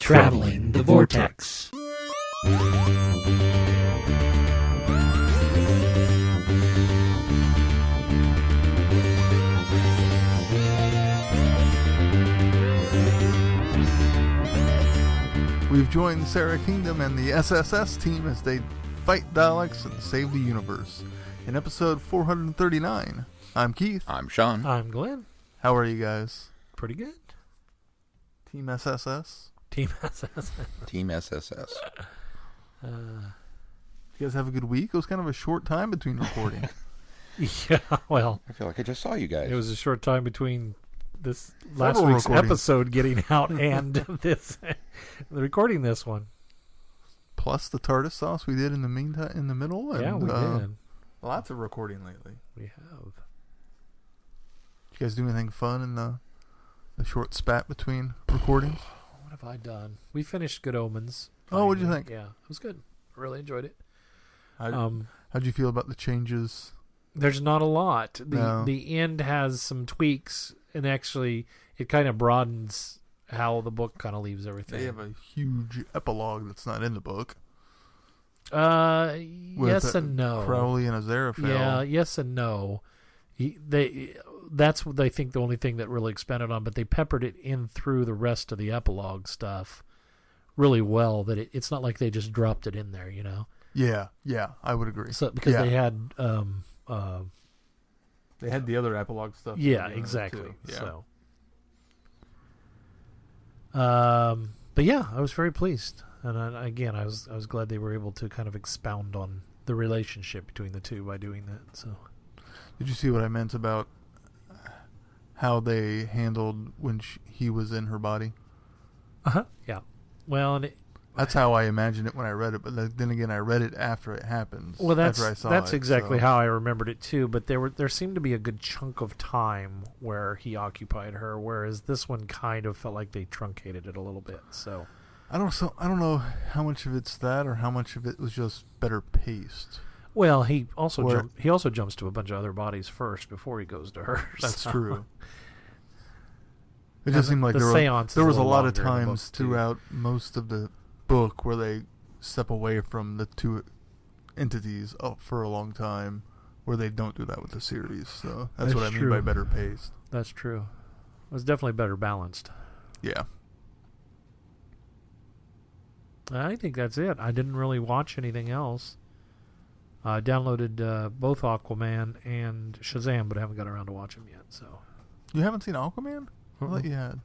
Traveling the Vortex. We've joined Sara Kingdom and the SSS team as they fight Daleks and save the universe. In episode 439, I'm Keith. I'm Sean. I'm Glenn. How are you guys? Pretty good. Team SSS? Team SSS. Team SSS. You guys have a good week? It was kind of a short time between recording. Yeah, well, I feel like I just saw you guys. it was a short time between this last Several week's recordings. episode getting out and recording this one. Plus the TARDIS sauce we did in the meantime, in the middle. And, Yeah, we did. Lots of recording lately. We have. Did you guys do anything fun in the short spat between recordings? What have I done? We finished Good Omens. Oh, what'd you finally. think? Yeah, it was good. I really enjoyed it. How'd you feel about the changes? There's not a lot. No. The end has some tweaks, and actually, it kind of broadens how the book kind of leaves everything. They have a huge epilogue that's not in the book. Yes and no. Crowley and Aziraphale. Yeah, yes and no. That's what they think the only thing that really expanded on, but they peppered it in through the rest of the epilogue stuff really well. That it's not like they just dropped it in there, you know. Yeah, I would agree. So because Yeah. they had, They had the other epilogue stuff. yeah, exactly. Too. Yeah. So, but yeah, I was very pleased, and I was glad they were able to kind of expound on the relationship between the two by doing that. So, Did you see what I meant about how they handled when he was in her body? yeah. Well, and That's how I imagined it when I read it, but then again, I read it after it happens. well, after I saw that's it, exactly so. how I remembered it too. But there seemed to be a good chunk of time where he occupied her, whereas this one kind of felt like they truncated it a little bit. So I don't know how much of it's that or how much of it was just better paced. well, he also jumps to a bunch of other bodies first before he goes to her. That's so. true. It just seemed like the seance there is was a a little lot of longer in the times book, too. throughout most of the book where they step away from the two entities for a long time, where they don't do that with the series. So that's what I mean true. by better paced. That's true. It was definitely better balanced. Yeah. I think that's it. I didn't really watch anything else. I downloaded both Aquaman and Shazam, but I haven't got around to watch them yet. So You haven't seen Aquaman? I thought you had.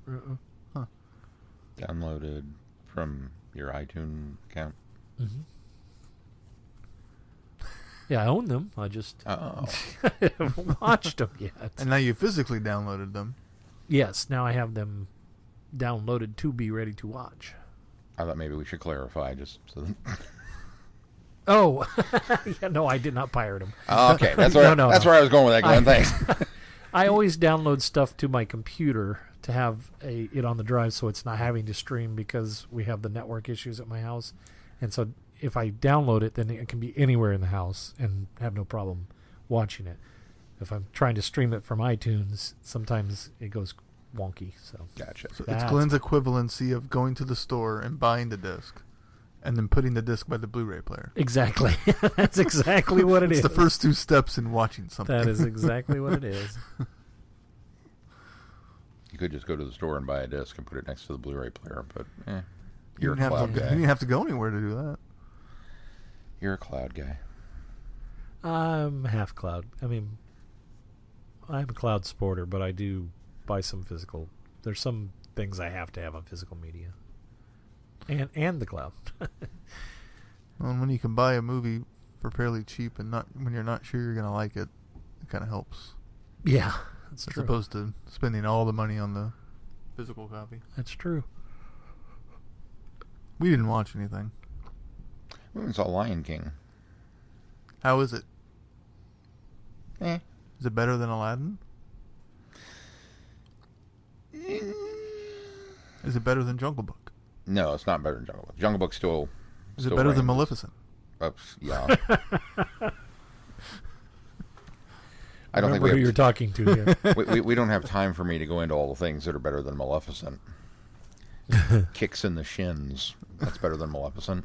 Downloaded from your iTunes account. Mm-hmm. Yeah, I own them. I just haven't watched them yet. And now you physically downloaded them. Yes, now I have them downloaded to be ready to watch. I thought maybe we should clarify just so that... Oh, yeah, no, I did not pirate them. Oh, okay, that's where that's where I was going with that, Glenn. Thanks. I always download stuff to my computer to have it on the drive, so it's not having to stream because we have the network issues at my house. And so if I download it, then it can be anywhere in the house and have no problem watching it. If I'm trying to stream it from iTunes, sometimes it goes wonky. So Gotcha. So it's Glenn's equivalency of going to the store and buying the disc and then putting the disc by the Blu-ray player. Exactly. That's exactly what it is. It's the first two steps in watching something. That is exactly what it is. You could just go to the store and buy a disc and put it next to the Blu-ray player, but You you're a didn't cloud have to, guy. you didn't have to go anywhere to do that. You're a cloud guy. I'm half cloud. I mean, I'm a cloud sporter, but I do buy some physical. There's some things I have to have on physical media. And the cloud. Well, and when you can buy a movie for fairly cheap and not when you're not sure you're going to like it, it kind of helps. Yeah, that's As true. opposed to spending all the money on the physical copy. That's true. We didn't watch anything. We went and saw Lion King. How is it? Eh. Is it better than Aladdin? Is it better than Jungle Book? No, it's not better than Jungle Book. Jungle Book's still... Is it better than Maleficent? Yeah. I don't think Remember who you're talking to here. we don't have time for me to go into all the things that are better than Maleficent. kicks in the shins. That's better than Maleficent.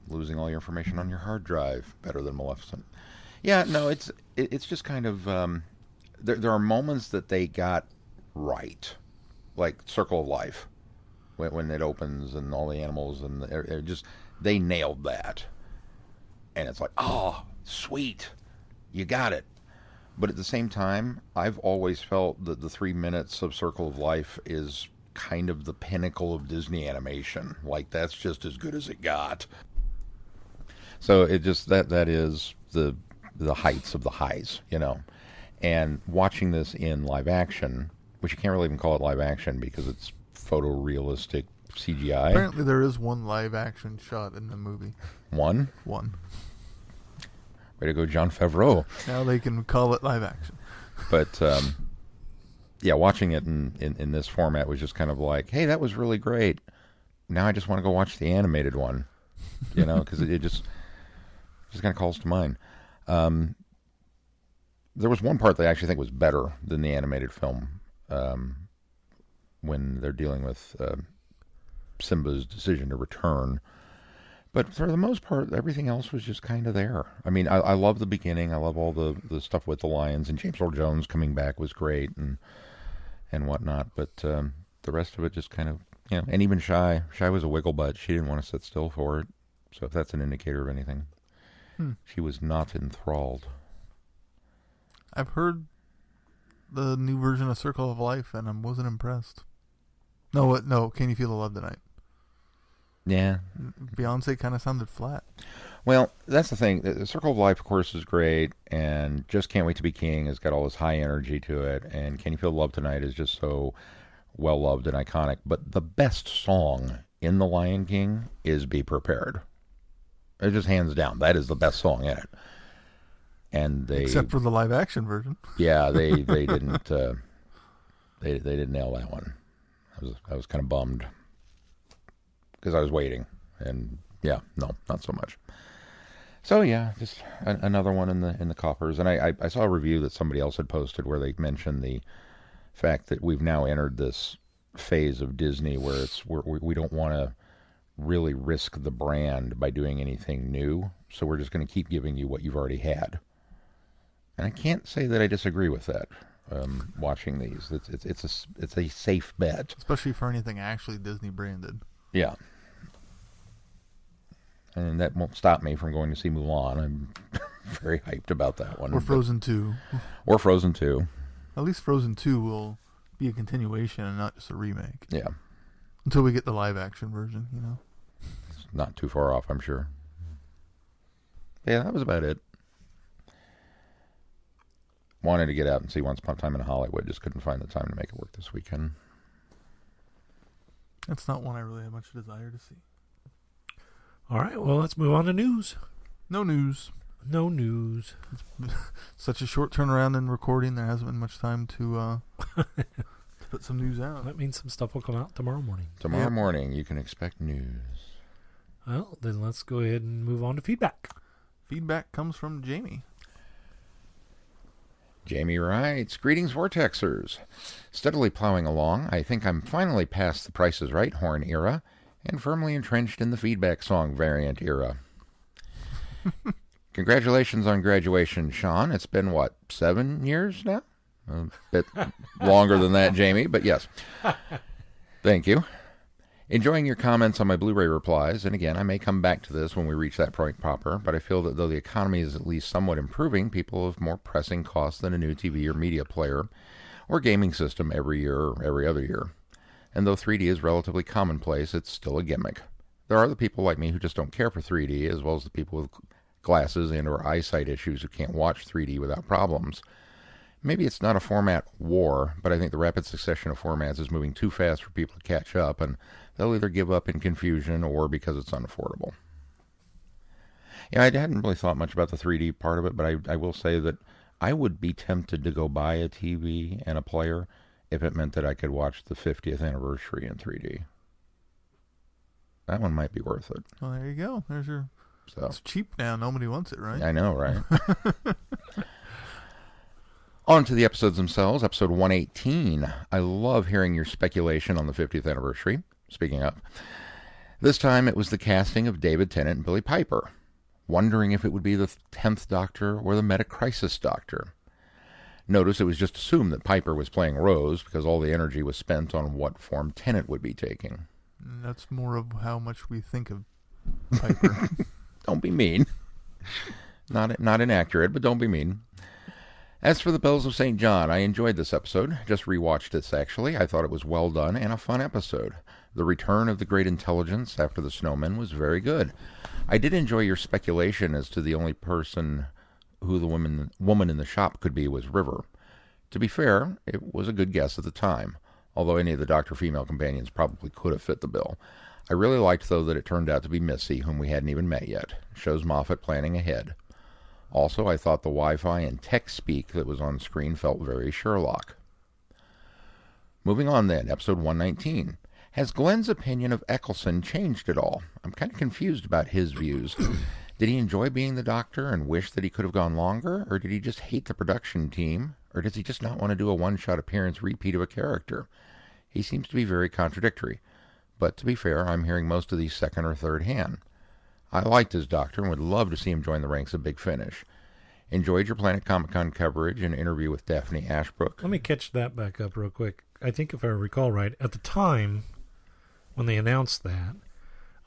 Losing all your information on your hard drive, better than Maleficent. Yeah, no, it's just kind of there are moments that they got right, like Circle of Life, when it opens and all the animals and they nailed that, and it's like, oh, sweet, you got it. But at the same time, I've always felt that the 3 minutes of Circle of Life is kind of the pinnacle of Disney animation. Like, that's just as good as it got. So it just that is the heights of the highs, you know. And watching this in live action, which you can't really even call it live action because it's photorealistic CGI. Apparently there is one live action shot in the movie. One? One. Way to go, Jon Favreau. Now they can call it live action. But, yeah, watching it in this format was just kind of like, hey, that was really great. Now I just want to go watch the animated one, you know, because it just kind of calls to mind. There was one part that I actually think was better than the animated film when they're dealing with Simba's decision to return. But for the most part, everything else was just kind of there. I mean, I love the beginning. I love all the stuff with the lions, and James Earl Jones coming back was great and whatnot. But the rest of it just kind of, you know, and even Shy was a wiggle butt. She didn't want to sit still for it. So if that's an indicator of anything, she was not enthralled. I've heard the new version of Circle of Life, and I wasn't impressed. No, Can You Feel the Love Tonight? Yeah. Beyonce kind of sounded flat. Well, that's the thing. The Circle of Life, of course, is great, and Just Can't Wait to Be King has got all this high energy to it, and Can You Feel the Love Tonight is just so well-loved and iconic. But the best song in The Lion King is Be Prepared. It's just hands down. That is the best song in it. And except for the live action version. Yeah, they didn't they didn't nail that one. I was kind of bummed because I was waiting, and yeah, no, not so much. So yeah, just another one in the coffers. And I saw a review that somebody else had posted where they mentioned the fact that we've now entered this phase of Disney where we don't want to really risk the brand by doing anything new, so we're just going to keep giving you what you've already had. And I can't say that I disagree with that. Watching these, it's a safe bet, especially for anything actually Disney branded. Yeah, and that won't stop me from going to see Mulan. I'm very hyped about that one. Or Frozen 2. Or Frozen 2. At least Frozen 2 will be a continuation and not just a remake. Yeah. Until we get the live action version, you know. It's not too far off, I'm sure. Yeah, that was about it. Wanted to get out and see Once Upon a Time in Hollywood. Just couldn't find the time to make it work this weekend. That's not one I really have much desire to see. All right, well, let's move on to news. No news. No news. It's such a short turnaround in recording. There hasn't been much time to put some news out. That means some stuff will come out tomorrow morning. Tomorrow morning, you can expect news. Well, then let's go ahead and move on to feedback. Feedback comes from Jamie. Jamie writes, "Greetings, Vortexers. Steadily plowing along, I think I'm finally past the Price is Right horn era and firmly entrenched in the feedback song variant era. Congratulations on graduation, Sean. It's been, 7 years now? A bit longer than that, Jamie, but yes. Thank you. Enjoying your comments on my Blu-ray replies, and again, I may come back to this when we reach that point proper, but I feel that though the economy is at least somewhat improving, people have more pressing costs than a new TV or media player or gaming system every year or every other year. And though 3D is relatively commonplace, it's still a gimmick. There are the people like me who just don't care for 3D, as well as the people with glasses and or eyesight issues who can't watch 3D without problems. Maybe it's not a format war, but I think the rapid succession of formats is moving too fast for people to catch up, and they'll either give up in confusion or because it's unaffordable. Yeah, I hadn't really thought much about the 3D part of it, but I will say that I would be tempted to go buy a TV and a player if it meant that I could watch the 50th anniversary in 3D. That one might be worth it. Well, there you go. There's your... So it's cheap now. Nobody wants it, right? I know, right? On to the episodes themselves. Episode 118. I love hearing your speculation on the 50th anniversary. Speaking of. This time it was the casting of David Tennant and Billy Piper. Wondering if it would be the 10th Doctor or the Meta-Crisis Doctor. Notice it was just assumed that Piper was playing Rose because all the energy was spent on what form Tennant would be taking. That's more of how much we think of Piper. Don't be mean. Not inaccurate, but don't be mean. As for the Bells of St. John, I enjoyed this episode. Just rewatched this, actually. I thought it was well done and a fun episode. The return of the great intelligence after the snowmen was very good. I did enjoy your speculation as to the only person who the woman in the shop could be was River. To be fair, it was a good guess at the time, although any of the Doctor female companions probably could have fit the bill. I really liked, though, that it turned out to be Missy, whom we hadn't even met yet. Shows Moffat planning ahead. Also, I thought the Wi-Fi and tech speak that was on screen felt very Sherlock. Moving on then, episode 119. Has Glenn's opinion of Eccleston changed at all? I'm kind of confused about his views. Did he enjoy being the Doctor and wish that he could have gone longer? Or did he just hate the production team? Or does he just not want to do a one-shot appearance repeat of a character? He seems to be very contradictory. But to be fair, I'm hearing most of these second or third hand. I liked his Doctor and would love to see him join the ranks of Big Finish. Enjoyed your Planet Comic-Con coverage and interview with Daphne Ashbrook. Let me catch that back up real quick. I think if I recall right, at the time when they announced that,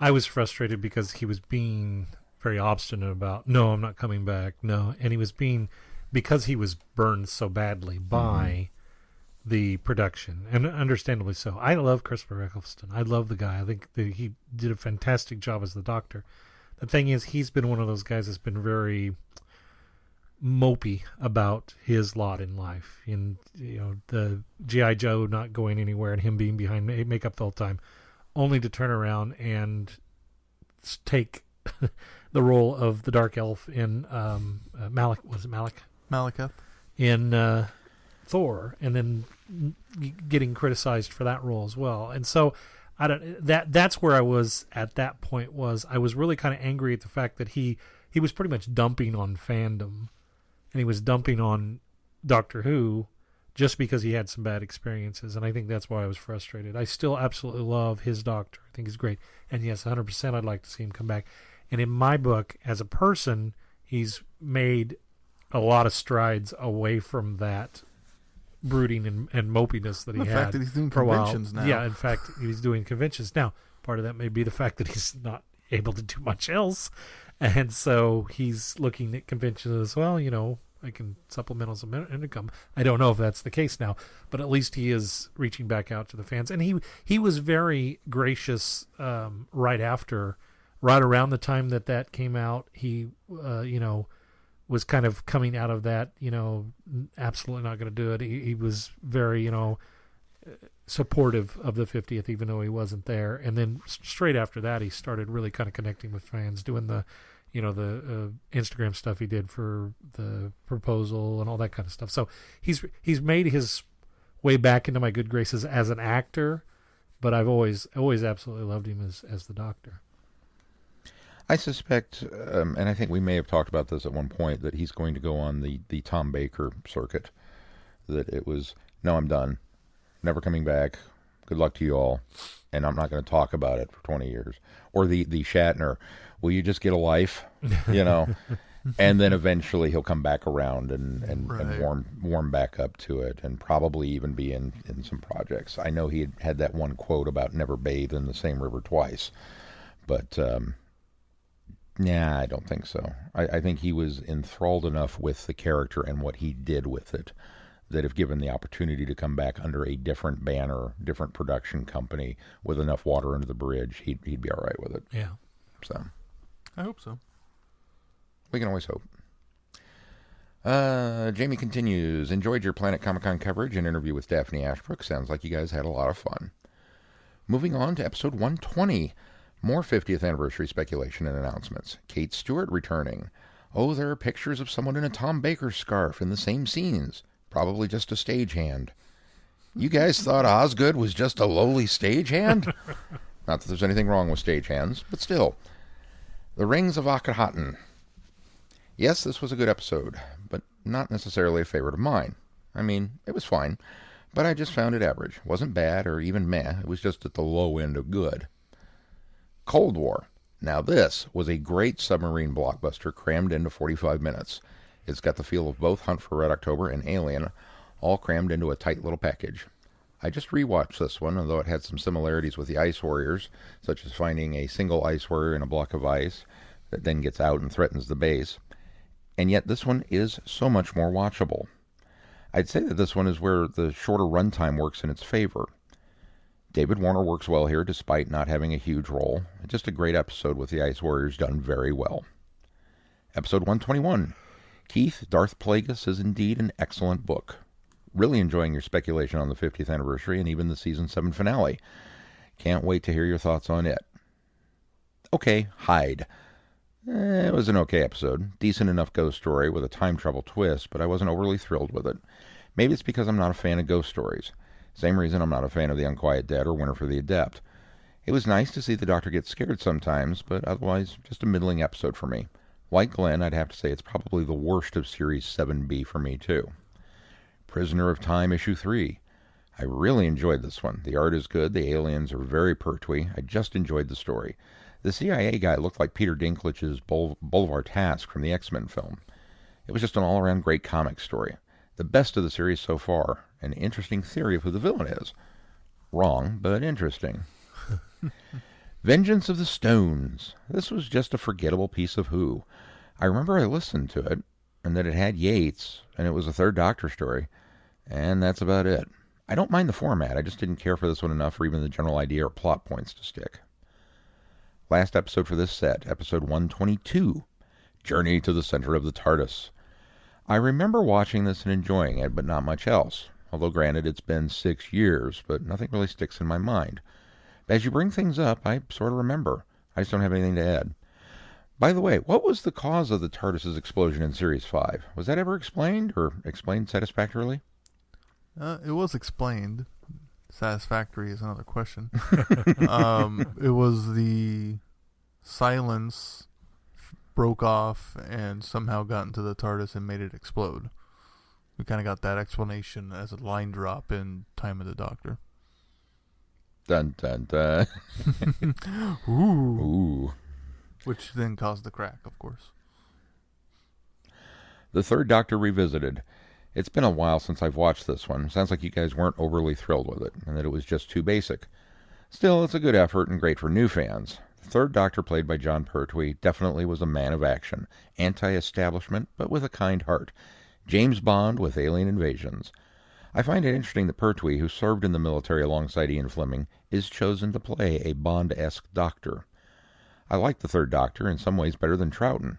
I was frustrated because he was being very obstinate about, no, I'm not coming back, no. And he was being, because he was burned so badly by the production, and understandably so. I love Christopher Eccleston. I love the guy. I think that he did a fantastic job as the Doctor. The thing is, he's been one of those guys that's been very mopey about his lot in life. And, you know, the G.I. Joe not going anywhere and him being behind makeup the whole time, only to turn around and take the role of the Dark Elf in Malekith? In Thor, and then getting criticized for that role as well. And so that's where I was at that point. I was really kind of angry at the fact that he was pretty much dumping on fandom, and he was dumping on Doctor Who just because he had some bad experiences. And I think that's why I was frustrated. I still absolutely love his Doctor. I think he's great. And yes, 100% I'd like to see him come back. And in my book, as a person, he's made a lot of strides away from that brooding and mopiness that he had. The fact that he's doing for a while. conventions now. Yeah, in fact, he's doing conventions now. Part of that may be the fact that he's not able to do much else. And so he's looking at conventions as well, you know, I can supplement some income. I don't know if that's the case now, but at least he is reaching back out to the fans. And he was very gracious right around the time that came out. He, was kind of coming out of that, absolutely not going to do it. He was very, supportive of the 50th, even though he wasn't there. And then straight after that, he started really kind of connecting with fans, doing the Instagram stuff he did for the proposal and all that kind of stuff. So he's made his way back into my good graces as an actor, but I've always absolutely loved him as the Doctor. I suspect, and I think we may have talked about this at one point, that he's going to go on the Tom Baker circuit. That it was, no, I'm done. Never coming back. Good luck to you all. And I'm not going to talk about it for 20 years. Or the Shatner, will you just get a life? And then eventually he'll come back around and warm back up to it, and probably even be in some projects. I know he had that one quote about never bathe in the same river twice. But... I don't think so. I think he was enthralled enough with the character and what he did with it that if given the opportunity to come back under a different banner, different production company with enough water under the bridge, he'd be all right with it. Yeah. So I hope so. We can always hope. Jamie continues, enjoyed your Planet Comic-Con coverage and interview with Daphne Ashbrook. Sounds like you guys had a lot of fun. Moving on to episode 120. More 50th anniversary speculation and announcements. Kate Stewart returning. Oh, there are pictures of someone in a Tom Baker scarf in the same scenes. Probably just a stagehand. You guys thought Osgood was just a lowly stagehand? Not that there's anything wrong with stagehands, but still. The Rings of Akhenaten. Yes, this was a good episode, but not necessarily a favorite of mine. I mean, it was fine, but I just found it average. Wasn't bad or even meh. It was just at the low end of good. Cold War. Now this was a great submarine blockbuster crammed into 45 minutes. It's got the feel of both Hunt for Red October and Alien, all crammed into a tight little package. I just rewatched this one, although it had some similarities with the Ice Warriors, such as finding a single ice warrior in a block of ice that then gets out and threatens the base. And yet this one is so much more watchable. I'd say that this one is where the shorter runtime works in its favor. David Warner works well here despite not having a huge role. Just a great episode with the Ice Warriors done very well. Episode 121. Keith, Darth Plagueis is indeed an excellent book. Really enjoying your speculation on the 50th anniversary and even the season 7 finale. Can't wait to hear your thoughts on it. Okay, Hyde. It was an okay episode. Decent enough ghost story with a time travel twist, but I wasn't overly thrilled with it. Maybe it's because I'm not a fan of ghost stories. Same reason I'm not a fan of The Unquiet Dead or Winter for the Adept. It was nice to see the Doctor get scared sometimes, but otherwise just a middling episode for me. Like Glenn, I'd have to say it's probably the worst of Series 7B for me, too. Prisoner of Time, Issue 3. I really enjoyed this one. The art is good, the aliens are very Pertwee. I just enjoyed the story. The CIA guy looked like Peter Dinklage's Bolivar Trask from the X-Men film. It was just an all-around great comic story. The best of the series so far. An interesting theory of who the villain is. Wrong, but interesting. Vengeance of the Stones. This was just a forgettable piece of Who. I remember I listened to it, and that it had Yates, and it was a Third Doctor story, and that's about it. I don't mind the format, I just didn't care for this one enough for even the general idea or plot points to stick. Last episode for this set, episode 122, Journey to the Center of the TARDIS. I remember watching this and enjoying it, but not much else. Although granted, it's been 6 years, but nothing really sticks in my mind. As you bring things up, I sort of remember. I just don't have anything to add. By the way, what was the cause of the TARDIS's explosion in Series 5? Was that ever explained, or explained satisfactorily? It was explained. Satisfactory is another question. It was the silence broke off and somehow got into the TARDIS and made it explode. We kind of got that explanation as a line drop in Time of the Doctor. Dun, dun, dun. Ooh. Ooh. Which then caused the crack, of course. The Third Doctor Revisited. It's been a while since I've watched this one. Sounds like you guys weren't overly thrilled with it, and that it was just too basic. Still, it's a good effort and great for new fans. The Third Doctor, played by John Pertwee, definitely was a man of action. Anti-establishment, but with a kind heart. James Bond with alien invasions. I find it interesting that Pertwee, who served in the military alongside Ian Fleming, is chosen to play a Bond-esque Doctor. I like the Third Doctor in some ways better than Troughton,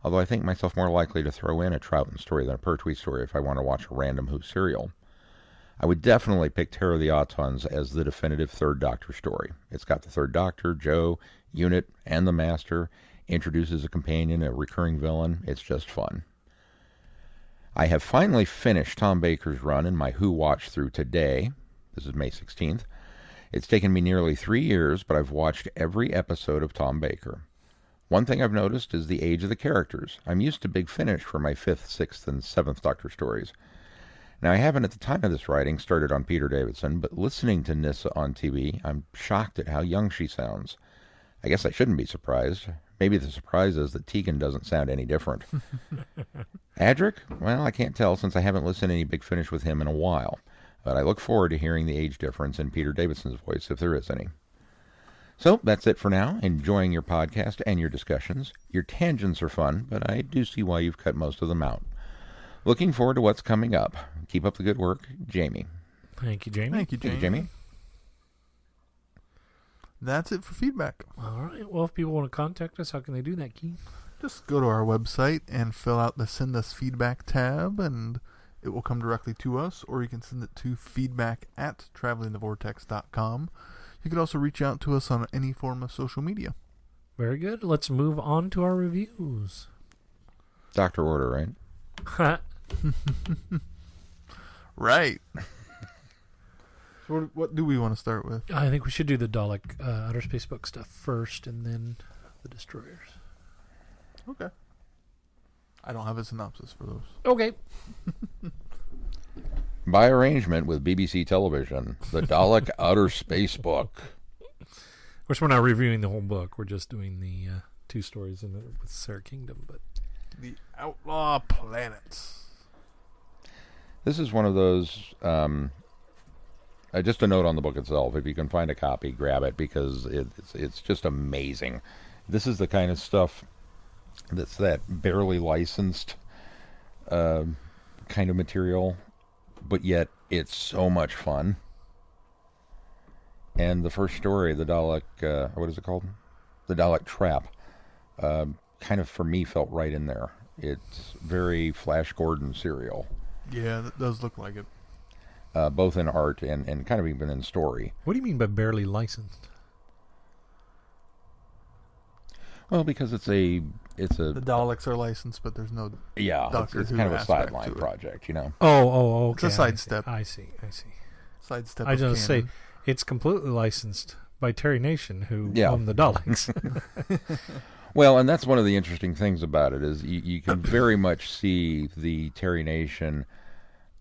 although I think myself more likely to throw in a Troughton story than a Pertwee story if I want to watch a random Who serial. I would definitely pick Terror of the Autons as the definitive Third Doctor story. It's got the Third Doctor, Joe, Unit, and the Master, introduces a companion, a recurring villain. It's just fun. I have finally finished Tom Baker's run in my Who watch through today. This is May 16th. It's taken me nearly 3 years, but I've watched every episode of Tom Baker. One thing I've noticed is the age of the characters. I'm used to Big Finish for my 5th, 6th, and 7th Doctor stories. Now, I haven't at the time of this writing started on Peter Davison, but listening to Nyssa on TV, I'm shocked at how young she sounds. I guess I shouldn't be surprised. Maybe the surprise is that Tegan doesn't sound any different. Adric? Well, I can't tell since I haven't listened to any Big Finish with him in a while, but I look forward to hearing the age difference in Peter Davison's voice, if there is any. So, that's it for now. Enjoying your podcast and your discussions. Your tangents are fun, but I do see why you've cut most of them out. Looking forward to what's coming up. Keep up the good work, Jamie. Thank you, Jamie. Thank you, Jamie. Thank you, Jamie. That's it for feedback. All right. Well, if people want to contact us, how can they do that, Keith? Just go to our website and fill out the Send Us Feedback tab, and it will come directly to us, or you can send it to feedback@travelingthevortex.com. You can also reach out to us on any form of social media. Very good. Let's move on to our reviews. Doctor Order, right? Right. So what do we want to start with? I think we should do the Dalek Outer Space Book stuff first, and then the Destroyers. Okay. I don't have a synopsis for those. Okay. By arrangement with BBC Television, the Dalek Outer Space Book. Of course, we're not reviewing the whole book. We're just doing the 2 stories in it with Sara Kingdom. But The Outlaw Planet. This is one of those... just a note on the book itself. If you can find a copy, grab it, because it's just amazing. This is the kind of stuff that's that barely licensed kind of material, but yet it's so much fun. And the first story, the Dalek, what is it called? The Dalek Trap, kind of for me felt right in there. It's very Flash Gordon serial. Yeah, that does look like it. Both in art and kind of even in story. what do you mean by barely licensed? Well, because it's The Daleks are licensed, but there's no. yeah, Doctor it's Who kind of a aspect sideline to it. project, you know. Oh, It's a okay. sidestep. I see. Sidestep. I of just say canon. it's completely licensed by Terry Nation, who Yeah. own the Daleks. Well, and that's one of the interesting things about it is you can very much see the Terry Nation.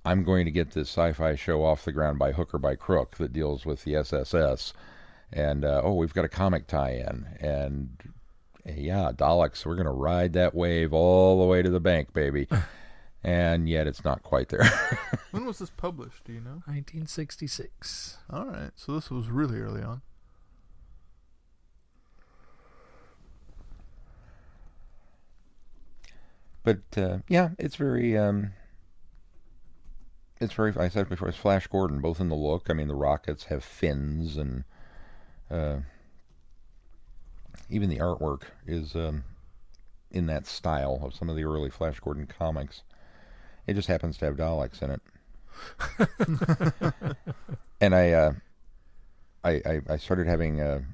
I'm going to get this sci-fi show off the ground by hook or by crook that deals with the SSS, and we've got a comic tie-in, and yeah, Daleks, we're going to ride that wave all the way to the bank, baby. And yet it's not quite there. When was this published? Do you know? 1966. All right, so this was really early on. But yeah, it's very. I said before, it's Flash Gordon, both in the look. I mean, the rockets have fins, and even the artwork is in that style of some of the early Flash Gordon comics. It just happens to have Daleks in it. And I started having a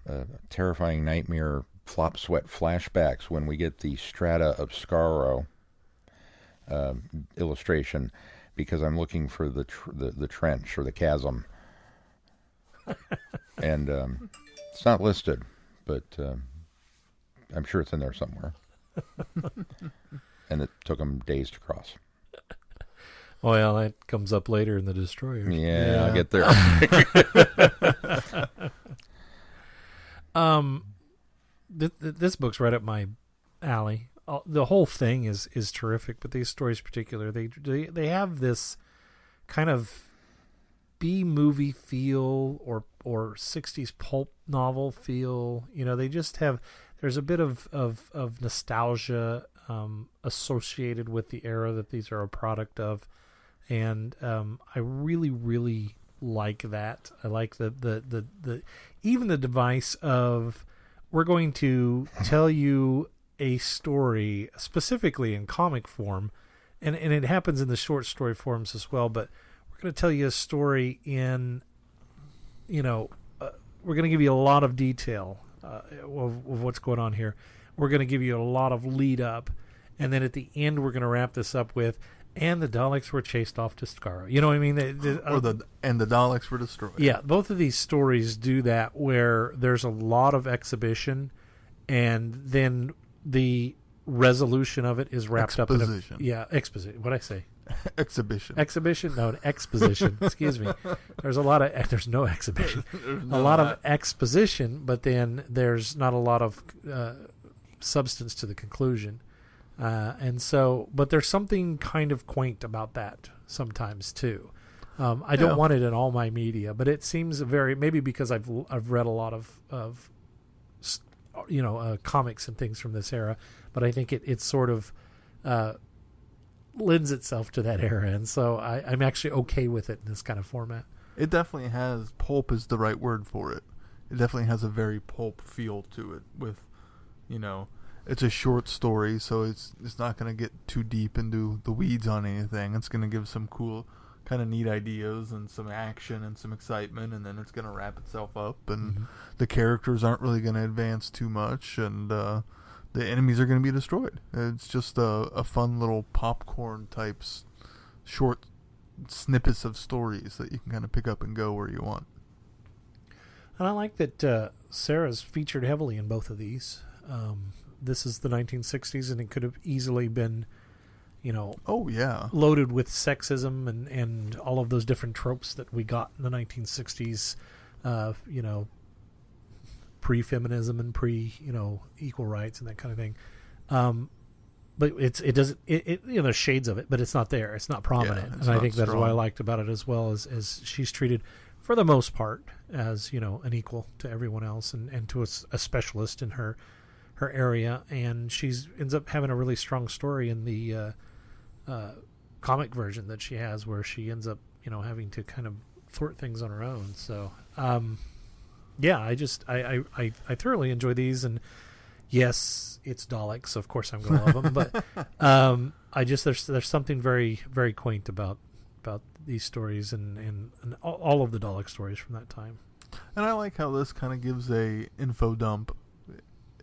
terrifying nightmare flop sweat flashbacks when we get the Strata Obscuro illustration, because I'm looking for the trench or the chasm, and it's not listed, but I'm sure it's in there somewhere. And it took them days to cross. Well, that comes up later in the Destroyer. Yeah, I'll get there. This book's right up my alley. The whole thing is terrific, but these stories in particular, they have this kind of B-movie feel or 60s pulp novel feel. You know, they just have, there's a bit of nostalgia associated with the era that these are a product of. And I really, really like that. I like the even the device of, we're going to tell you a story specifically in comic form, and it happens in the short story forms as well, but we're going to tell you a story in, we're going to give you a lot of detail of what's going on here. We're going to give you a lot of lead up, and then at the end we're going to wrap this up with, and the Daleks were chased off to Skaro. You know what I mean? The Daleks were destroyed. Yeah, both of these stories do that, where there's a lot of exhibition, and then the resolution of it is wrapped Exposition. up in exposition. What'd I say? Exhibition. Exhibition? No, an exposition. Excuse me. There's no exhibition. A lot of exposition, but then there's not a lot of substance to the conclusion. But there's something kind of quaint about that sometimes too. I don't want it in all my media, but it seems maybe because I've read a lot of comics and things from this era, but I think it sort of lends itself to that era, and so I'm actually okay with it in this kind of format. It definitely has, pulp is the right word for it. It definitely has a very pulp feel to it with, it's a short story, so it's not going to get too deep into the weeds on anything. It's going to give some cool, kind of neat ideas and some action and some excitement, and then it's going to wrap itself up, and the characters aren't really going to advance too much, and the enemies are going to be destroyed. It's just a fun little popcorn types, short snippets of stories that you can kind of pick up and go where you want. And I like that Sarah's featured heavily in both of these. This is the 1960s, and it could have easily been, Oh yeah. loaded with sexism and all of those different tropes that we got in the 1960s, pre-feminism and equal rights and that kind of thing. But it doesn't, there's shades of it, but it's not there. It's not prominent. Yeah, and I think that's what I liked about it as well, as she's treated for the most part as, an equal to everyone else and to a specialist in her area. And she's ends up having a really strong story in the comic version that she has, where she ends up, having to kind of thwart things on her own. So, yeah, I thoroughly enjoy these. And yes, it's Daleks. Of course I'm going to love them. But there's something very, very quaint about these stories and all of the Dalek stories from that time. And I like how this kind of gives a info dump,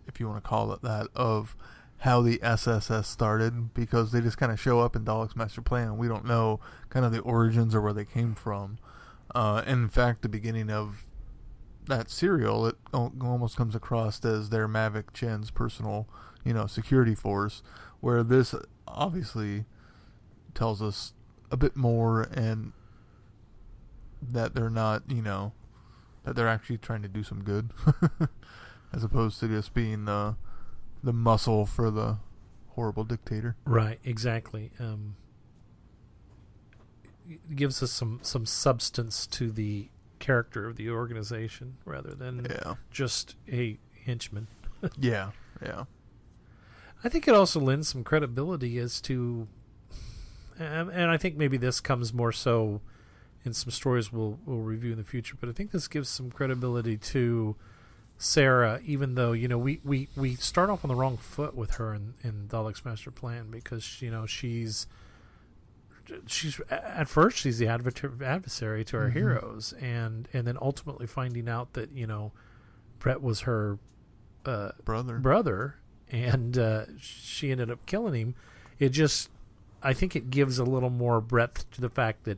if you want to call it that, of how the SSS started, because they just kind of show up in Dalek's Master Plan and we don't know kind of the origins or where they came from. In fact, the beginning of that serial, it almost comes across as their Mavic Chen's personal, security force, where this obviously tells us a bit more, and that they're not, that they're actually trying to do some good, as opposed to just being the muscle for the horrible dictator. Right, exactly. It gives us some substance to the character of the organization rather than just a henchman. Yeah. I think it also lends some credibility as to, and I think maybe this comes more so in some stories we'll review in the future, but I think this gives some credibility to Sarah, even though, we start off on the wrong foot with her in Dalek's Master Plan, because, she's at first she's the adversary to our heroes, and then ultimately finding out that, Brett was her brother, and she ended up killing him. I think it gives a little more breadth to the fact that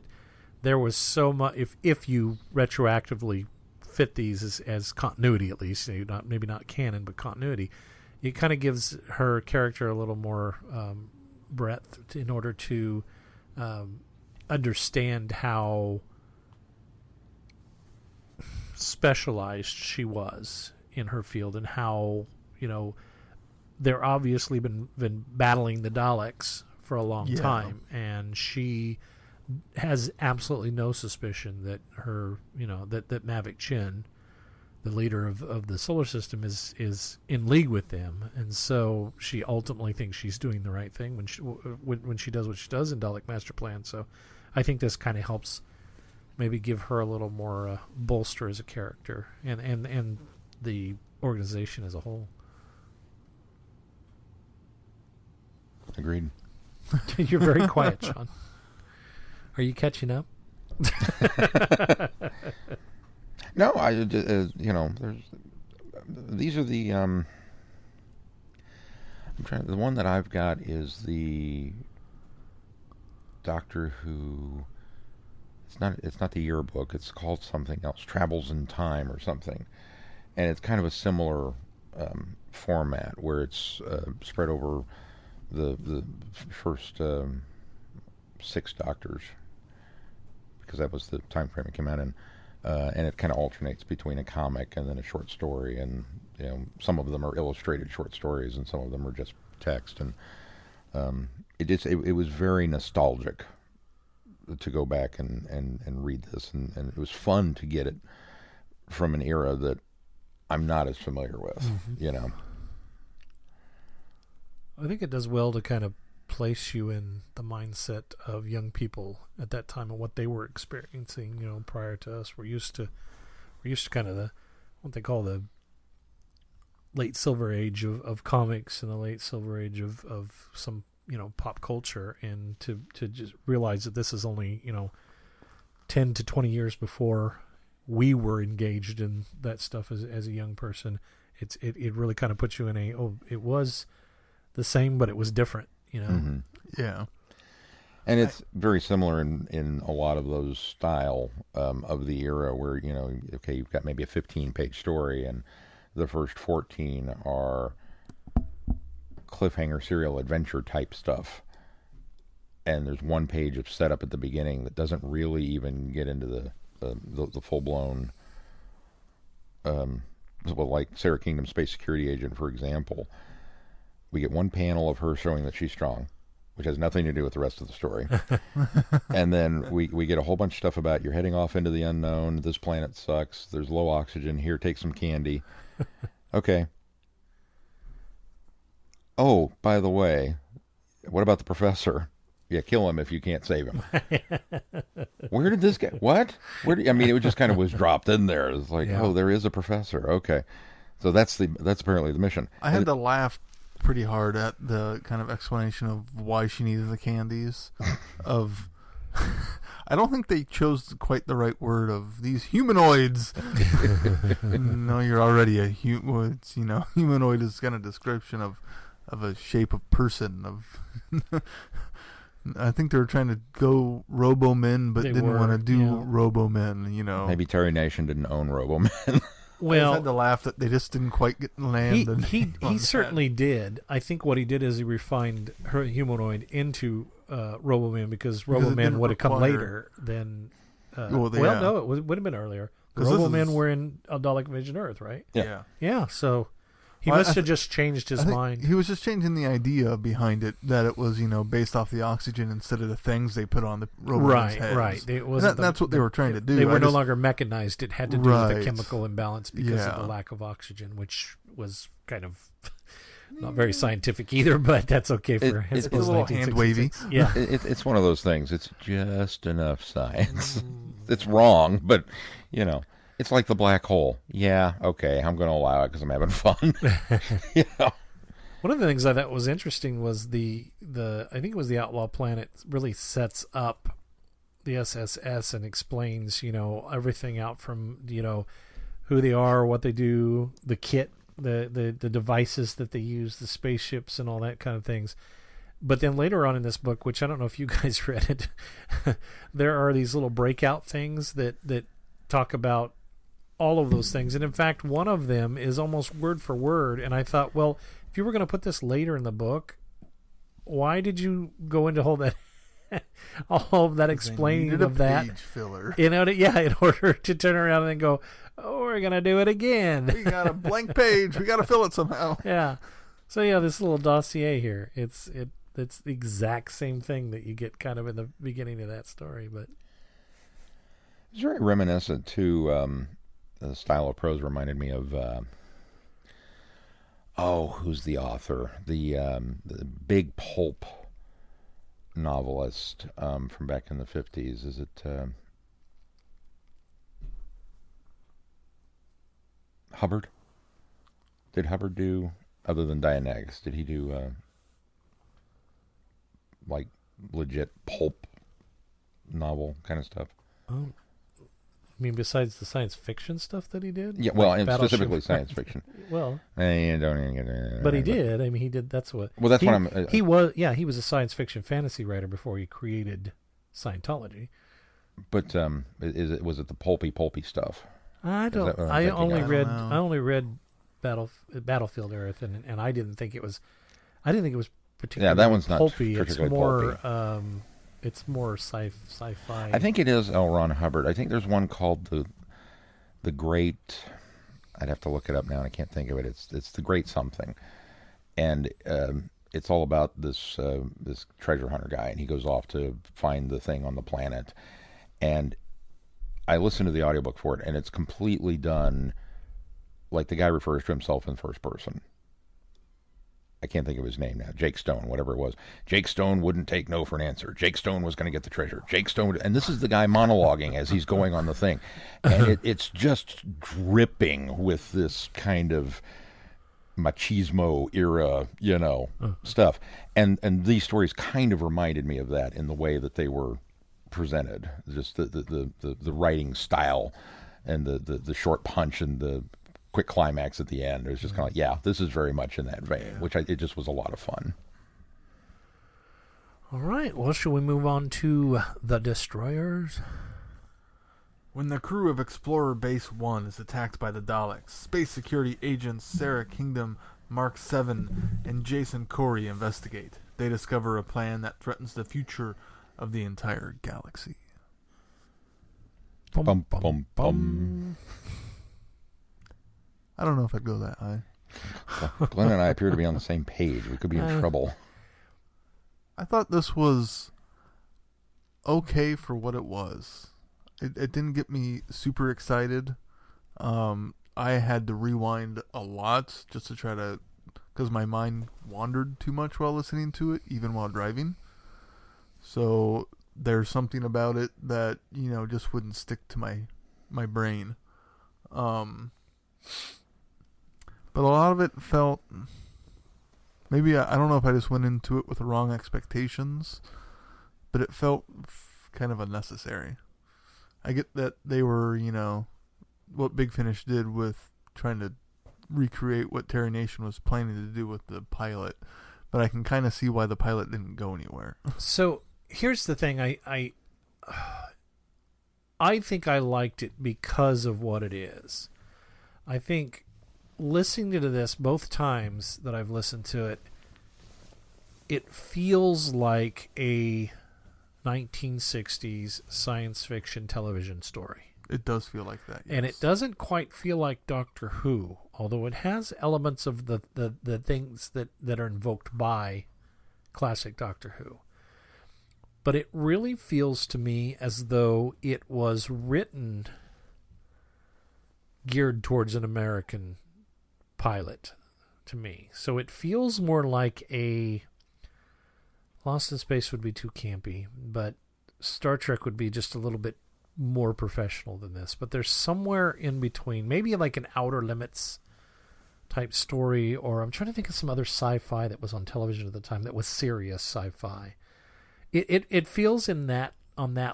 there was so much, if you retroactively fit these as continuity, at least, maybe not canon, but continuity, it kind of gives her character a little more breadth in order to understand how specialized she was in her field, and how, they're obviously been battling the Daleks for a long time, and she has absolutely no suspicion that her, that Mavic Chen, the leader of the solar system, is in league with them, and so she ultimately thinks she's doing the right thing when she does what she does in Dalek Master Plan. So I think this kind of helps maybe give her a little more bolster as a character, and the organization as a whole. Agreed. You're very quiet, Sean. Are you catching up? No, there's these are the I'm trying. The one that I've got is the Doctor Who. It's not the yearbook. It's called something else, Travels in Time or something, and it's kind of a similar format where it's spread over the first 6 Doctors, because that was the time frame it came out in. And it kind of alternates between a comic and then a short story, and some of them are illustrated short stories, and some of them are just text. And it was very nostalgic to go back and read this, and it was fun to get it from an era that I'm not as familiar with. I think it does well to kind of place you in the mindset of young people at that time and what they were experiencing, prior to us. We're used to kind of what they call the late silver age of comics, and the late silver age of some, pop culture, and to just realize that this is only, 10 to 20 years before we were engaged in that stuff as a young person. It really kind of puts you in it was the same, but it was different. Yeah. And it's very similar in a lot of those style of the era, where, you've got maybe a 15-page story, and the first 14 are cliffhanger serial adventure type stuff. and there's one page of setup at the beginning that doesn't really even get into the full-blown, well, like Sara Kingdom, Space Security Agent, for example. We get one panel of her showing that she's strong, which has nothing to do with the rest of the story. And then we get a whole bunch of stuff about you're heading off into the unknown, this planet sucks, there's low oxygen, here, take some candy. Okay. Oh, by the way, what about the professor? Yeah, kill him if you can't save him. Where did this get? What? I mean, it just kind of was dropped in there. It's like, oh, there is a professor. Okay, so that's apparently the mission. I had to laugh pretty hard at the kind of explanation of why she needed the candies. I don't think they chose quite the right word of these humanoids. No, you're already a humanoid is kind of description of a shape of person. I think they were trying to go Robo-Men, but didn't want to do Robo-Men, Maybe Terry Nation didn't own Robo-Men. Well, I had to laugh that they just didn't quite get land. He certainly did. I think what he did is he refined her humanoid into Robo-Man because Robo-Man would have come later than... no, it would have been earlier. Robo-Man were in a Dalek Vision Earth, right? Yeah. Yeah, so... He must have just changed his mind. He was just changing the idea behind it, that it was, based off the oxygen instead of the things they put on the robots' heads. Right. That's what they were trying to do. They were no longer mechanized. It had to do with the chemical imbalance because of the lack of oxygen, which was kind of not very scientific either, but that's okay for his. It's a little hand wavy. Yeah. It's one of those things. It's just enough science. It's wrong, but, It's like the black hole. Yeah, okay, I'm going to allow it because I'm having fun. One of the things I thought was interesting was I think it was the Outlaw Planet really sets up the SSS and explains, everything out from, who they are, what they do, the kit, the devices that they use, the spaceships and all that kind of things. But then later on in this book, which I don't know if you guys read it, there are these little breakout things that talk about all of those things. And in fact, one of them is almost word for word. And I thought, well, if you were going to put this later in the book, why did you go into all of that explaining of that? Page filler. In order to turn around and then go, oh, we're going to do it again. We got a blank page. We got to fill it somehow. Yeah. So this little dossier here, it's the exact same thing that you get kind of in the beginning of that story, but it's very reminiscent to the style of prose reminded me of who's the author? The big pulp novelist from back in the 50s. Is it Hubbard? Did Hubbard do, other than Dianetics, did he do like legit pulp novel kind of stuff? Oh, I mean, besides the science fiction stuff that he did? Yeah, well, and specifically science fiction. Well, don't even get but he did. I mean, he did. That's what. Well, that's what I'm. He was a science fiction fantasy writer before he created Scientology. But was it the pulpy stuff? I don't. I only read Battlefield Earth, and I didn't think it was. I didn't think it was particularly. Yeah, that one's not pulpy. particularly pulpy. It's more sci-fi. I think it is L. Ron Hubbard. I think there's one called the Great. I'd have to look it up now, and I can't think of it. It's the Great something, and it's all about this treasure hunter guy, and he goes off to find the thing on the planet. And I listened to the audiobook for it, and it's completely done like the guy refers to himself in first person. I can't think of his name now. Jake Stone, whatever it was. Jake Stone wouldn't take no for an answer. Jake Stone was going to get the treasure. Jake Stone, and this is the guy monologuing as he's going on the thing, and it's just dripping with this kind of machismo era, stuff. And these stories kind of reminded me of that in the way that they were presented. Just the writing style and the short punch and the quick climax at the end. It was just kind of like, this is very much in that vein, which it just was a lot of fun. All right, well, shall we move on to the Destroyers? When the crew of Explorer Base 1 is attacked by the Daleks, space security agents Sara Kingdom, Mark 7, and Jason Corey investigate. they discover a plan that threatens the future of the entire galaxy. Bum, bum, bum. I don't know if I'd go that high. Glenn and I appear to be on the same page. We could be in trouble. I thought this was okay for what it was. It didn't get me super excited. I had to rewind a lot just to try to, because my mind wandered too much while listening to it, even while driving. So there's something about it that, just wouldn't stick to my brain. But a lot of it felt, maybe, I don't know if I just went into it with the wrong expectations, but it felt kind of unnecessary. I get that they were, what Big Finish did with trying to recreate what Terry Nation was planning to do with the pilot, but I can kind of see why the pilot didn't go anywhere. So here's the thing. I think I liked it because of what it is. I think listening to this both times that I've listened to it, it feels like a 1960s science fiction television story. It does feel like that, yes. And it doesn't quite feel like Doctor Who, although it has elements of the things that are invoked by classic Doctor Who. But it really feels to me as though it was written geared towards an American pilot to me. So it feels more like a Lost in Space would be too campy, but Star Trek would be just a little bit more professional than this. But there's somewhere in between, maybe like an Outer Limits type story, or I'm trying to think of some other sci-fi that was on television at the time that was serious sci-fi. It feels on that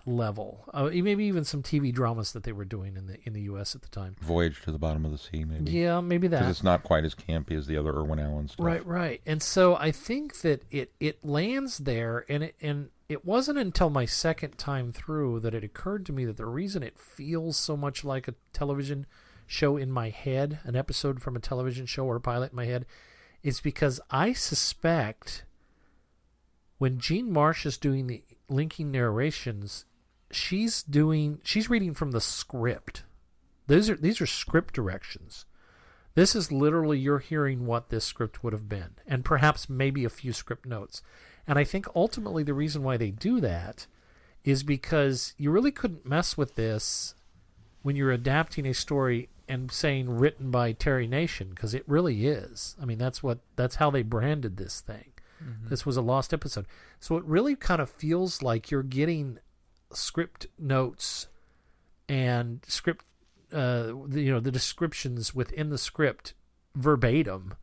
level. Maybe even some TV dramas that they were doing in the U.S. at the time. Voyage to the Bottom of the Sea, maybe. Yeah, maybe that. Because it's not quite as campy as the other Irwin Allen stuff. Right. And so I think that it lands there, and it wasn't until my second time through that it occurred to me that the reason it feels so much like a television show in my head, an episode from a television show or a pilot in my head, is because I suspect when Jean Marsh is doing the linking narrations, she's reading from the script. These are script directions. This is literally you're hearing what this script would have been, and perhaps maybe a few script notes. And I think ultimately the reason why they do that is because you really couldn't mess with this when you're adapting a story and saying written by Terry Nation, because it really is. I mean, that's how they branded this thing. Mm-hmm. This was a lost episode. So it really kind of feels like you're getting script notes and script, the descriptions within the script verbatim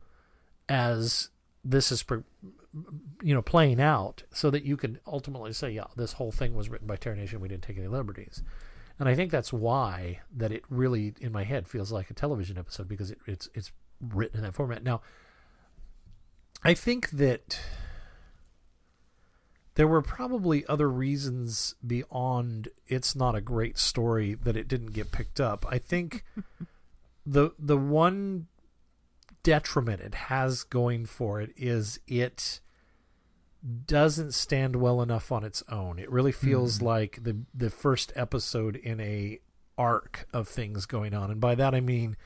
as this is, playing out, so that you can ultimately say, yeah, this whole thing was written by Terry Nation. We didn't take any liberties. And I think that's why that it really, in my head, feels like a television episode, because it's written in that format. Now, I think that there were probably other reasons beyond it's not a great story that it didn't get picked up. I think the one detriment it has going for it is it doesn't stand well enough on its own. It really feels like the first episode in a arc of things going on, and by that I mean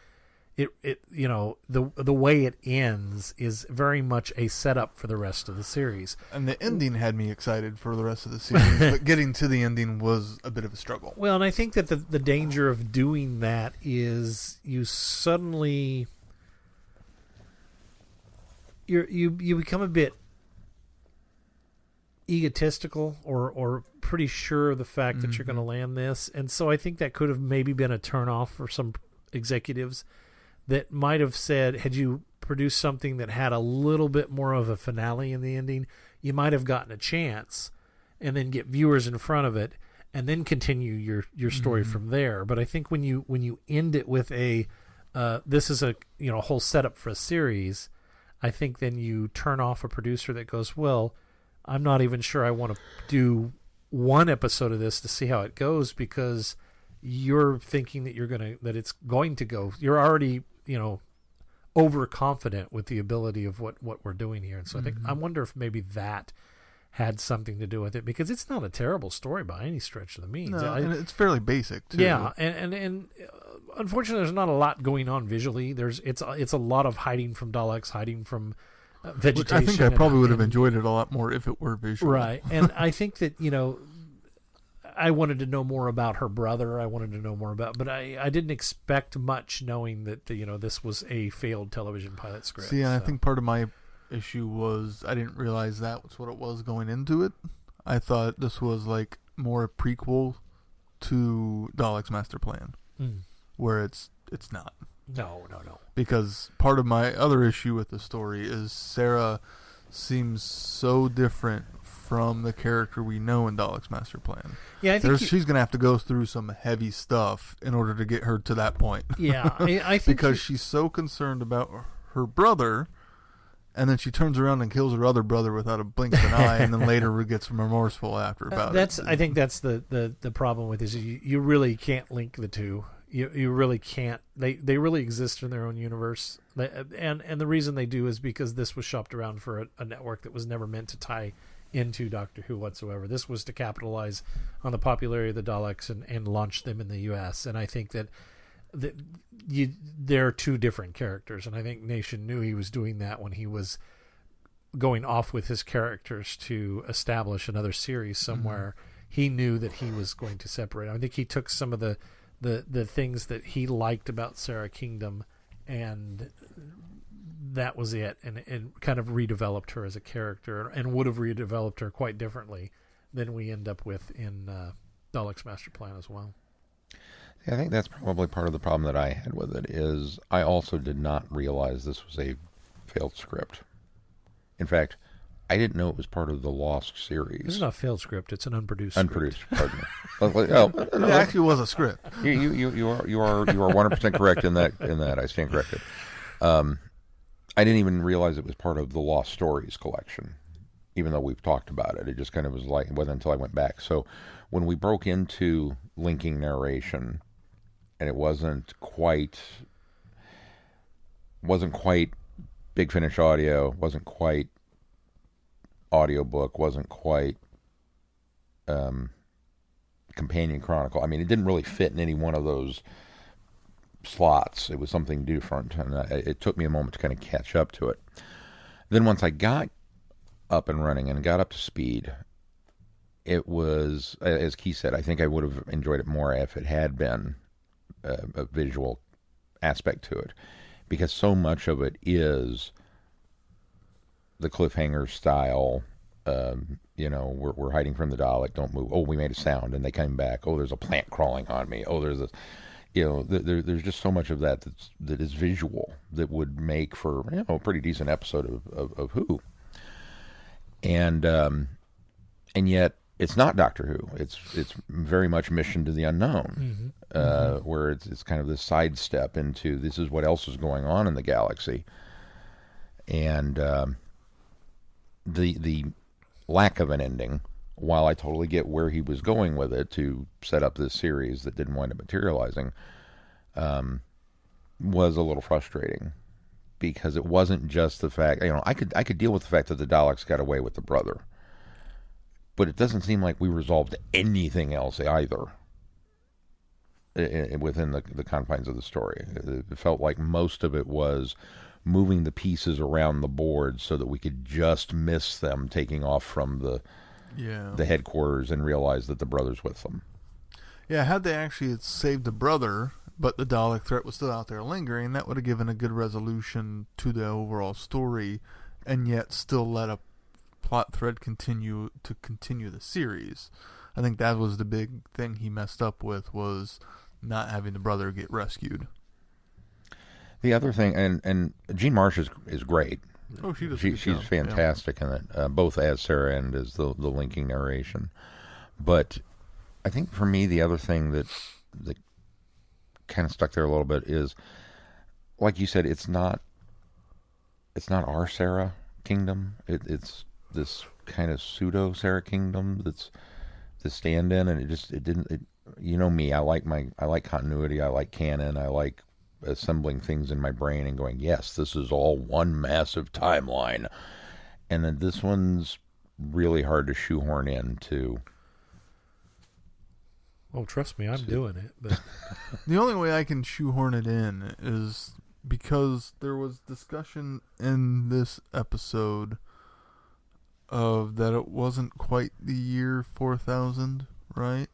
the way it ends is very much a setup for the rest of the series. And the ending had me excited for the rest of the series, but getting to the ending was a bit of a struggle. Well, and I think that the danger of doing that is you suddenly you become a bit egotistical or pretty sure of the fact that you're going to land this. And so I think that could have maybe been a turnoff for some executives that might have said, had you produced something that had a little bit more of a finale in the ending, you might have gotten a chance and then get viewers in front of it and then continue your story from there. But I think when you end it with this is a whole setup for a series, I think then you turn off a producer that goes, well, I'm not even sure I want to do one episode of this to see how it goes, because you're thinking that it's going to go. You're already, overconfident with the ability of what we're doing here. And so I wonder if maybe that had something to do with it, because it's not a terrible story by any stretch of the means. No, and it's fairly basic too. Yeah, and unfortunately, there's not a lot going on visually. It's a lot of hiding from Daleks, hiding from vegetation. Which I think I probably would have enjoyed it a lot more if it were visual. Right, and I think that I wanted to know more about her brother. I wanted to know more about, but I didn't expect much, knowing that this was a failed television pilot script. See, and I think part of my issue was I didn't realize that was what it was going into it. I thought this was like more a prequel to Dalek's Master Plan, where it's not. No. Because part of my other issue with the story is Sarah seems so different from the character we know in Dalek's Master Plan. Yeah, I think she's going to have to go through some heavy stuff in order to get her to that point. Yeah, I think because she's so concerned about her brother, and then she turns around and kills her other brother without a blink of an eye, and then later gets remorseful after about it. I think that's the problem with this. You really can't link the two. You really can't. They really exist in their own universe. And the reason they do is because this was shopped around for a network that was never meant to tie into Doctor Who whatsoever. This was to capitalize on the popularity of the Daleks and launch them in the U.S. And I think that they're two different characters, and I think Nation knew he was doing that when he was going off with his characters to establish another series somewhere. He knew that he was going to separate. I think he took some of the things that he liked about Sara Kingdom, and that was it, and kind of redeveloped her as a character, and would have redeveloped her quite differently than we end up with in Dalek's Master Plan as well. I think that's probably part of the problem that I had with it, is I also did not realize this was a failed script. In fact, I didn't know it was part of the Lost series. This is not a failed script; it's an unproduced. Unproduced, script. pardon me. It actually was a script. You are 100% correct in that. I stand corrected. I didn't even realize it was part of the Lost Stories collection, even though we've talked about it. It just kind of was like, it wasn't until I went back. So when we broke into linking narration, and it wasn't quite Big Finish audio, wasn't quite audiobook, wasn't quite companion chronicle. I mean, it didn't really fit in any one of those slots. It was something different, and it took me a moment to kind of catch up to it. Then once I got up and running and got up to speed, it was, as Keith said, I think I would have enjoyed it more if it had been a visual aspect to it, because so much of it is the cliffhanger style. We're hiding from the Dalek, don't move. Oh, we made a sound and they came back. Oh, there's a plant crawling on me. Oh, there's there's just so much of that that is visual that would make for a pretty decent episode of Who. And yet it's not Doctor Who. It's very much Mission to the Unknown, where it's kind of this sidestep into this is what else is going on in the galaxy, and the lack of an ending. While I totally get where he was going with it to set up this series that didn't wind up materializing, was a little frustrating, because it wasn't just the fact, I could deal with the fact that the Daleks got away with the brother, but it doesn't seem like we resolved anything else either within the confines of the story. It felt like most of it was moving the pieces around the board so that we could just miss them taking off from the headquarters and realize that the brother's with them. Yeah, had they actually saved the brother, but the Dalek threat was still out there lingering, that would have given a good resolution to the overall story, and yet still let a plot thread continue the series. I think that was the big thing he messed up with, was not having the brother get rescued. The other thing, and Jean Marsh is great. Oh, she's fantastic in it, both as Sarah and as the linking narration. But I think for me, the other thing that kind of stuck there a little bit is, like you said, it's not our Sara Kingdom. It's this kind of pseudo Sara Kingdom that's the stand-in, and it didn't. You know me, I like continuity. I like canon. I like assembling things in my brain and going, yes, this is all one massive timeline. And then this one's really hard to shoehorn into. Oh, trust me, I'm doing it. But The only way I can shoehorn it in is because there was discussion in this episode of that it wasn't quite the year 4000, right?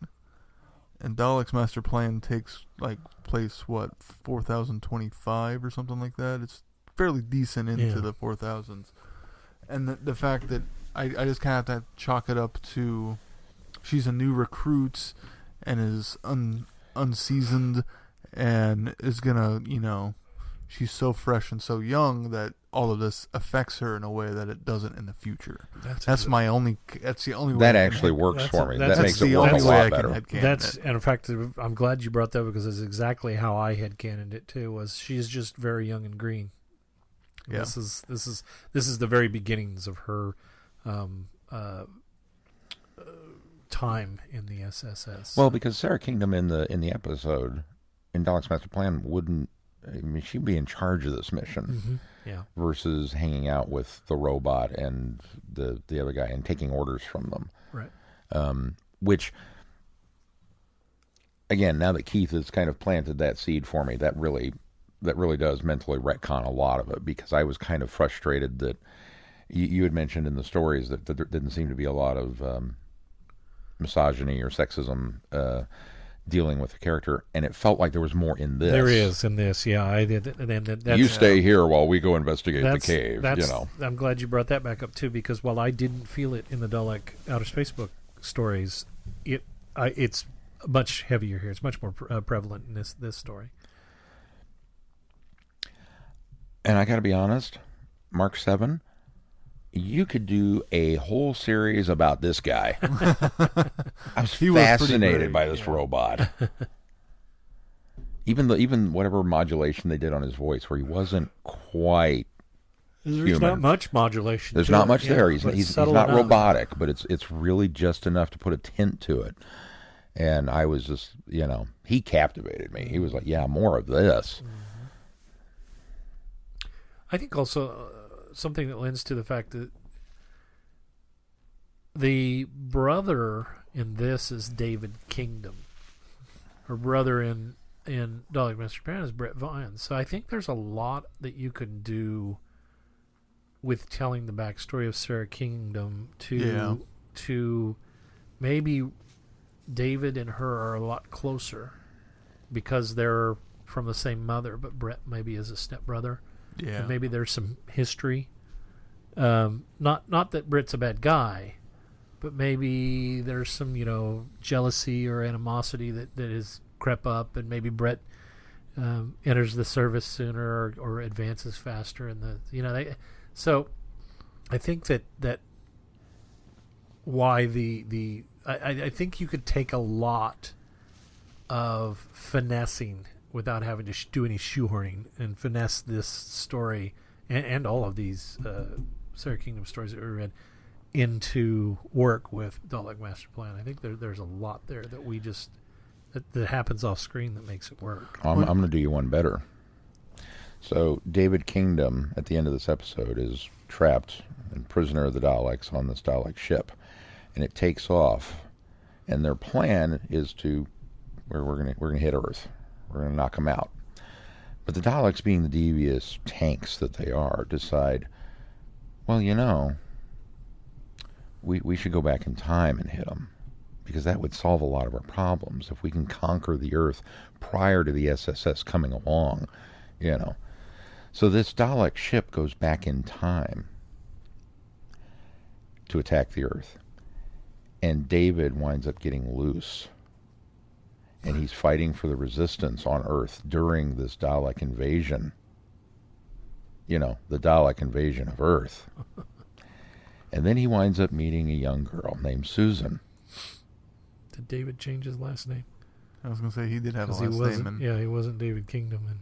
And Dalek's master plan takes place 4025 or something like that. It's fairly decent into the 4000s. And the fact that I just kind of have to chalk it up to she's a new recruit and is unseasoned and is gonna, she's so fresh and so young that all of this affects her in a way that it doesn't in the future. That's the only way. That actually works for me. That makes it work a lot better. And in fact, I'm glad you brought that because it's exactly how I had canoned it too. Was she's just very young and green. Yeah. This is the very beginnings of her time in the SSS. Well, because Sara Kingdom in the episode in Dalek's Master Plan she'd be in charge of this mission. Mm-hmm. Yeah. Versus hanging out with the robot and the other guy and taking orders from them. Right. Which, again, now that Keith has kind of planted that seed for me, that really does mentally retcon a lot of it, because I was kind of frustrated that you had mentioned in the stories that there didn't seem to be a lot of misogyny or sexism dealing with the character, and it felt like there was more in this. There is in this, yeah. You stay here while we go investigate the cave. I'm glad you brought that back up too, because while I didn't feel it in the Dalek Outer Space Book stories, it's much heavier here. It's much more prevalent in this story. And I got to be honest, Mark 7. You could do a whole series about this guy. I was fascinated by this robot. Even whatever modulation they did on his voice, where he wasn't quite There's human. Not much modulation. There's not much there. Yeah, He's not robotic, but it's really just enough to put a tint to it. And I was just, he captivated me. He was like, yeah, more of this. Mm-hmm. I think also something that lends to the fact that the brother in this is David Kingdom. Her brother in Dalek Master Plan is Brett Vines. So I think there's a lot that you can do with telling the backstory of Sara Kingdom to maybe David and her are a lot closer because they're from the same mother, but Brett maybe is a stepbrother. Yeah. And maybe there's some history. Not that Britt's a bad guy, but maybe there's some, jealousy or animosity that has crept up, and maybe Brett enters the service sooner or advances faster. So I think that why I think you could take a lot of finessing without having to do any shoehorning and finesse this story and all of these Sara Kingdom stories that we read into work with Dalek Master Plan. I think there's a lot there that we just that happens off screen that makes it work. I'm going to do you one better. So David Kingdom at the end of this episode is trapped and prisoner of the Daleks on this Dalek ship, and it takes off, and their plan is we're going to hit Earth. We're going to knock them out. But the Daleks, being the devious tanks that they are, decide, well, we should go back in time and hit them, because that would solve a lot of our problems if we can conquer the Earth prior to the SSS coming along, So this Dalek ship goes back in time to attack the Earth. And David winds up getting loose. And he's fighting for the resistance on Earth during this Dalek invasion. The Dalek invasion of Earth. And then he winds up meeting a young girl named Susan. Did David change his last name? I was going to say he did have a last name. Yeah, he wasn't David Kingdom.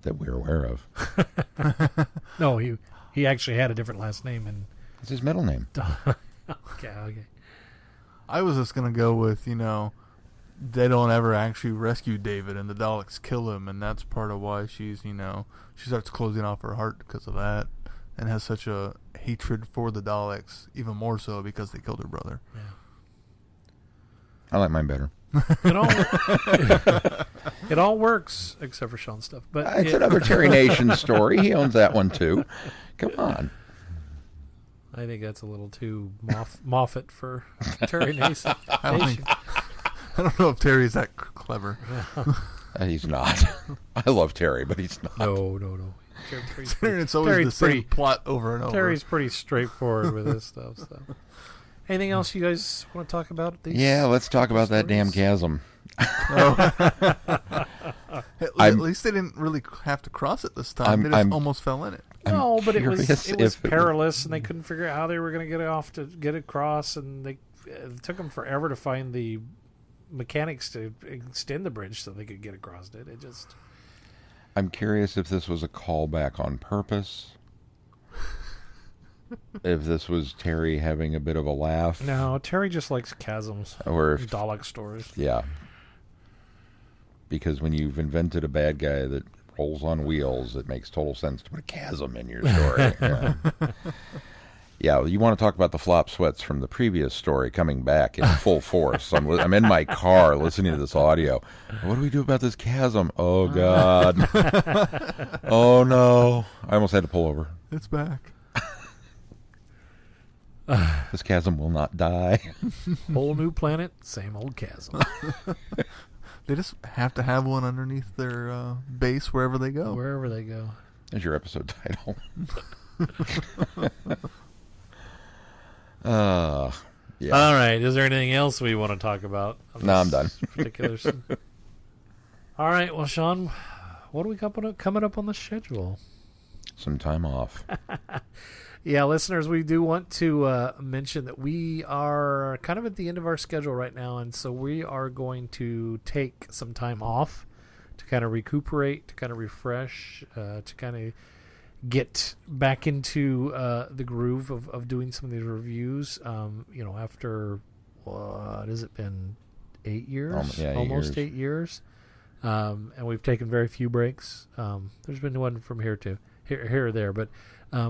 That we're aware of. No, he actually had a different last name. It's his middle name. Okay. I was just going to go with, they don't ever actually rescue David, and the Daleks kill him, and that's part of why she's, she starts closing off her heart because of that, and has such a hatred for the Daleks, even more so because they killed her brother. Yeah. I like mine better. It all works except for Sean's stuff. But It's another Terry Nation story. He owns that one too. Come on. I think that's a little too Moffat for Terry Nation. I don't know if Terry's that clever. He's not. I love Terry, but he's not. No. It's always the same plot over and over. Terry's pretty straightforward with his stuff. So, anything else you guys want to talk about? Yeah, let's talk about that damn chasm. At least they didn't really have to cross it this time. They just almost fell in it. No, but it was perilous, and they couldn't figure out how they were going to get across, and it took them forever to find the mechanics to extend the bridge so they could get across it. I'm curious if this was a callback on purpose. If this was Terry having a bit of a laugh. No, Terry just likes chasms or Dalek stories. Yeah. Because when you've invented a bad guy that rolls on wheels, it makes total sense to put a chasm in your story. Yeah, you want to talk about the flop sweats from the previous story coming back in full force. I'm in my car listening to this audio. What do we do about this chasm? Oh, God. Oh, no. I almost had to pull over. It's back. This chasm will not die. Whole new planet, same old chasm. They just have to have one underneath their base wherever they go. Wherever they go. There's your episode title. Yeah. All right. Is there anything else we want to talk about? No, I'm done. All right. Well, Sean, what are we coming up on the schedule? Some time off. Yeah, listeners, we do want to mention that we are kind of at the end of our schedule right now, and so we are going to take some time off to kind of recuperate, to kind of refresh, to kind of get back into the groove of doing some of these reviews. After, what has it been, 8 years? Almost 8 years. And we've taken very few breaks. There's been one from here or there, but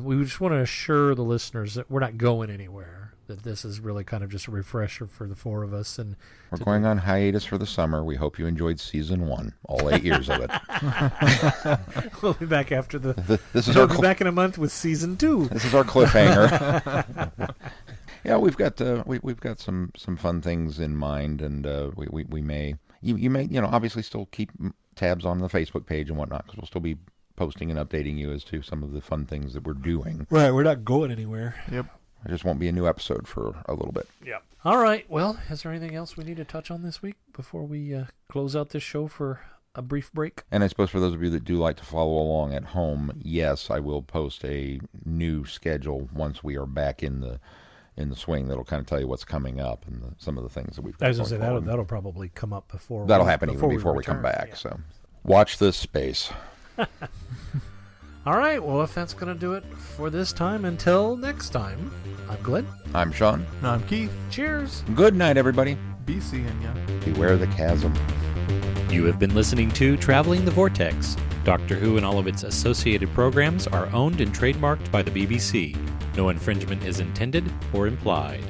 we just want to assure the listeners that we're not going anywhere, that this is really kind of just a refresher for the four of us. And we're going on hiatus for the summer. We hope you enjoyed season 1, all 8 years of it. We'll be back after we'll be back in a month with season 2. This is our cliffhanger. Yeah, we've got some fun things in mind, and we may obviously still keep tabs on the Facebook page and whatnot, because we'll still be posting and updating you as to some of the fun things that we're doing. Right, we're not going anywhere. Yep. There just won't be a new episode for a little bit. Yep. All right. Well, is there anything else we need to touch on this week before we close out this show for a brief break? And I suppose for those of you that do like to follow along at home, yes, I will post a new schedule once we are back in the swing. That'll kind of tell you what's coming up and some of the things that we've got. I was going to say that'll probably come up before. That'll happen even before we come back. Yeah. So watch this space. All right, well, if that's going to do it for this time, until next time, I'm Glenn. I'm Sean. And I'm Keith. Cheers. Good night, everybody. Be seeing ya. Beware the chasm. You have been listening to Traveling the Vortex. Doctor Who and all of its associated programs are owned and trademarked by the BBC. No infringement is intended or implied.